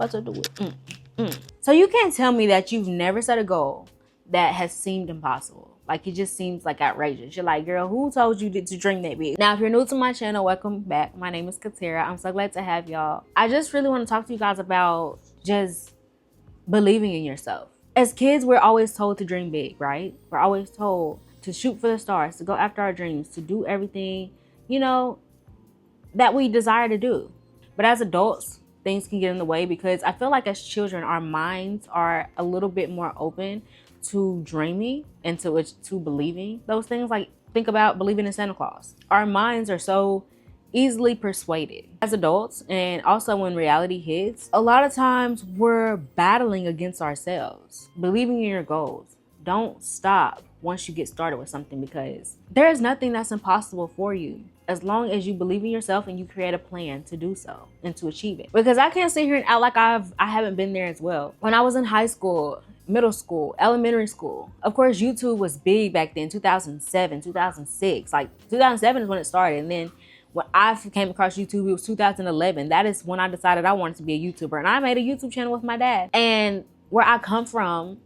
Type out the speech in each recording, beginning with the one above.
What to do it? So you can't tell me that you've never set a goal that has seemed impossible. Like, it just seems like outrageous. You're like, girl, who told you to dream that big? Now, if you're new to my channel, welcome back. My name is Katera. I'm so glad to have y'all. I just really want to talk to you guys about just believing in yourself. As kids, we're always told to dream big, right? We're always told to shoot for the stars, to go after our dreams, to do everything, that we desire to do. But as adults, things can get in the way because I feel like as children, our minds are a little bit more open to dreaming and to believing those things. Like, think about believing in Santa Claus. Our minds are so easily persuaded. As adults, and also when reality hits, a lot of times we're battling against ourselves. Believing in your goals. Don't stop once you get started with something, because there is nothing that's impossible for you as long as you believe in yourself and you create a plan to do so and to achieve it. Because I can't sit here and act like I haven't been there as well. When I was in high school, middle school, elementary school, of course YouTube was big back then, 2007, 2006. Like 2007 is when it started, and then when I came across YouTube, it was 2011. That is when I decided I wanted to be a YouTuber, and I made a YouTube channel with my dad. And where I come from,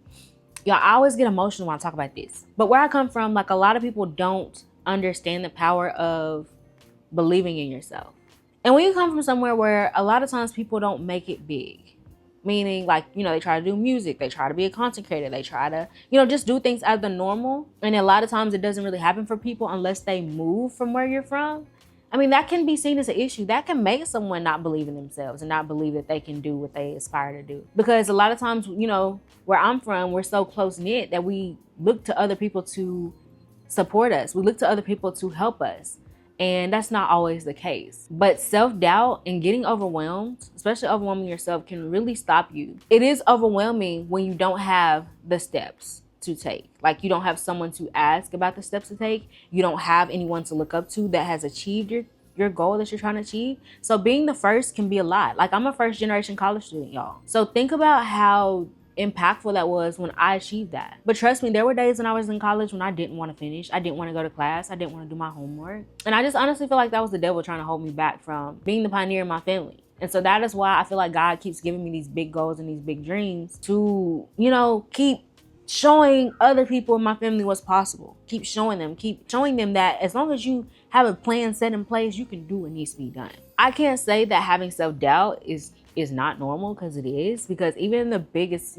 y'all, I always get emotional when I talk about this, but where I come from, like, a lot of people don't understand the power of believing in yourself. And when you come from somewhere where a lot of times people don't make it big, meaning, like, they try to do music, they try to be a content creator, they try to, just do things out of the normal. And a lot of times it doesn't really happen for people unless they move from where you're from. I mean, that can be seen as an issue. That can make someone not believe in themselves and not believe that they can do what they aspire to do. Because a lot of times, where I'm from, we're so close-knit that we look to other people to support us. We look to other people to help us. And that's not always the case. But self-doubt and getting overwhelmed, especially overwhelming yourself, can really stop you. It is overwhelming when you don't have the steps to take. Like, you don't have someone to ask about the steps to take. You don't have anyone to look up to that has achieved your goal that you're trying to achieve. So being the first can be a lot. Like, I'm a first generation college student, y'all. So think about how impactful that was when I achieved that. But trust me, there were days when I was in college when I didn't want to finish. I didn't want to go to class. I didn't want to do my homework. And I just honestly feel like that was the devil trying to hold me back from being the pioneer in my family. And so that is why I feel like God keeps giving me these big goals and these big dreams to, keep showing other people in my family what's possible. Keep showing them that as long as you have a plan set in place, you can do what needs to be done. I can't say that having self-doubt is not normal, because it is. Because even the biggest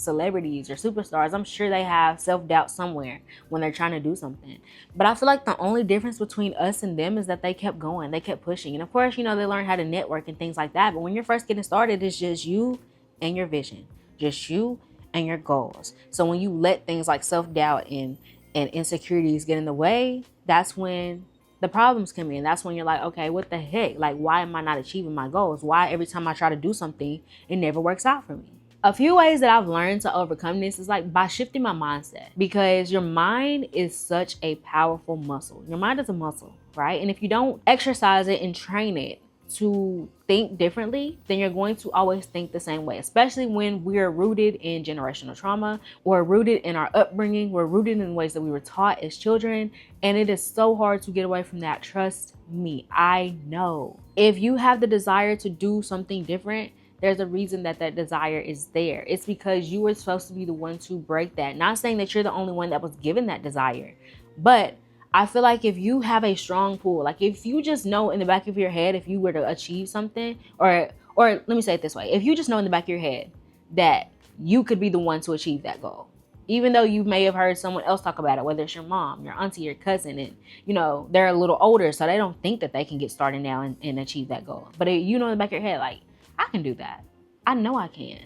celebrities or superstars, I'm sure they have self-doubt somewhere when they're trying to do something. But I feel like the only difference between us and them is that they kept going, they kept pushing. And of course, they learned how to network and things like that. But when you're first getting started, it's just you and your vision, just you and your goals. So when you let things like self-doubt and insecurities get in the way, that's when the problems come in. That's when you're like, okay, what the heck? Like, why am I not achieving my goals? Why every time I try to do something, it never works out for me? A few ways that I've learned to overcome this is like by shifting my mindset, because your mind is such a powerful muscle. Your mind is a muscle, right? And if you don't exercise it and train it to think differently, then you're going to always think the same way, especially when we're rooted in generational trauma, or rooted in our upbringing, we're rooted in ways that we were taught as children. And it is so hard to get away from that. Trust me, I know. If you have the desire to do something different, there's a reason that desire is there. It's because you were supposed to be the one to break that. Not saying that you're the only one that was given that desire, but I feel like if you have a strong pull, like if you just know in the back of your head, if you were to achieve something, or let me say it this way, if you just know in the back of your head that you could be the one to achieve that goal, even though you may have heard someone else talk about it, whether it's your mom, your auntie, your cousin, and they're a little older, so they don't think that they can get started now and achieve that goal. But in the back of your head, like, I can do that. I know I can.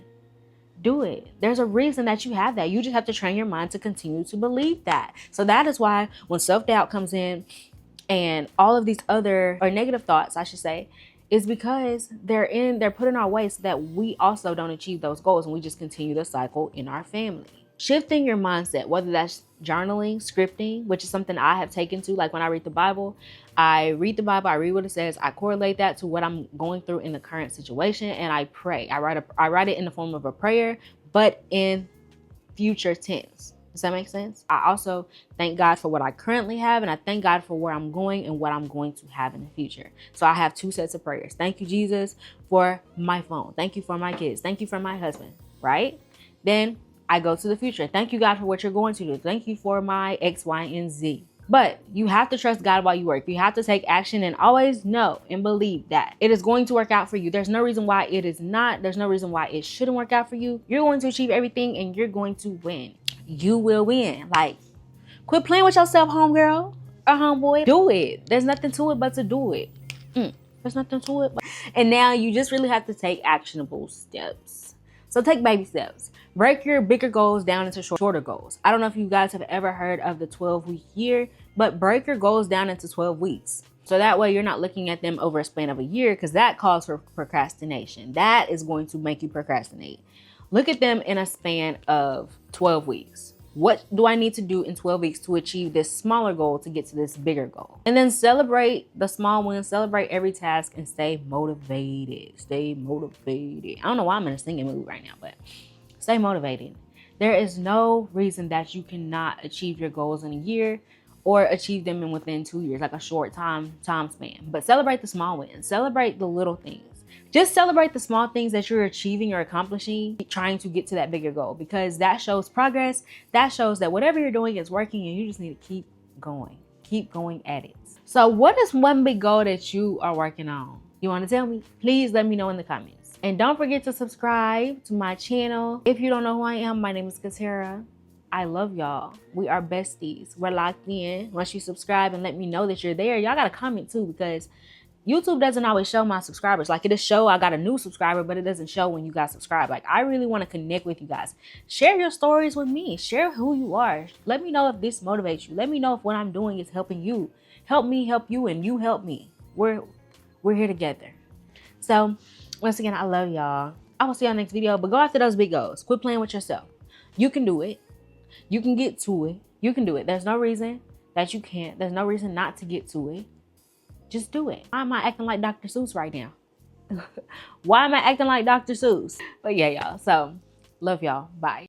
Do it. There's a reason that you have that. You just have to train your mind to continue to believe that. So that is why when self-doubt comes in and all of these other, or negative thoughts, I should say, is because they're put in our way so that we also don't achieve those goals, and we just continue the cycle in our family. Shifting your mindset, whether that's journaling, scripting, which is something I have taken to. Like when I read the Bible, I read what it says, I correlate that to what I'm going through in the current situation, and I pray. I write it in the form of a prayer, but in future tense. Does that make sense? I also thank God for what I currently have, and I thank God for where I'm going and what I'm going to have in the future. So I have 2 sets of prayers. Thank you, Jesus, for my phone. Thank you for my kids. Thank you for my husband, right? Then I go to the future. Thank you, God, for what you're going to do. Thank you for my X, Y, and Z. But you have to trust God while you work. You have to take action and always know and believe that it is going to work out for you. There's no reason why it is not. There's no reason why it shouldn't work out for you. You're going to achieve everything and you're going to win. You will win. Like, quit playing with yourself, homegirl or homeboy. Do it. There's nothing to it but to do it. There's nothing to it. And now you just really have to take actionable steps. So take baby steps. Break your bigger goals down into shorter goals. I don't know if you guys have ever heard of the 12-week year, but break your goals down into 12 weeks. So that way you're not looking at them over a span of a year, because that calls for procrastination. That is going to make you procrastinate. Look at them in a span of 12 weeks. What do I need to do in 12 weeks to achieve this smaller goal to get to this bigger goal? And then celebrate the small wins, celebrate every task, and stay motivated. Stay motivated. I don't know why I'm in a singing mood right now, but stay motivated. There is no reason that you cannot achieve your goals in a year or achieve them in within 2 years, like a short time span. But celebrate the small wins. Celebrate the little things. Just celebrate the small things that you're achieving or accomplishing, trying to get to that bigger goal, because that shows progress. That shows that whatever you're doing is working and you just need to keep going at it. So what is one big goal that you are working on? You want to tell me? Please let me know in the comments. And don't forget to subscribe to my channel. If you don't know who I am, my name is Katera. I love y'all. We are besties. We're locked in. Once you subscribe and let me know that you're there, y'all got to comment too, because YouTube doesn't always show my subscribers. Like, it'll show I got a new subscriber, but it doesn't show when you guys subscribe. Like, I really want to connect with you guys. Share your stories with me. Share who you are. Let me know if this motivates you. Let me know if what I'm doing is helping you. Help me help you, and you help me. We're here together. So, once again, I love y'all. I will see y'all next video, but go after those big goals. Quit playing with yourself. You can do it. You can get to it. You can do it. There's no reason that you can't. There's no reason not to get to it. Just do it. Why am I acting like Dr. Seuss right now? Why am I acting like Dr. Seuss? But yeah, y'all. So, love y'all. Bye.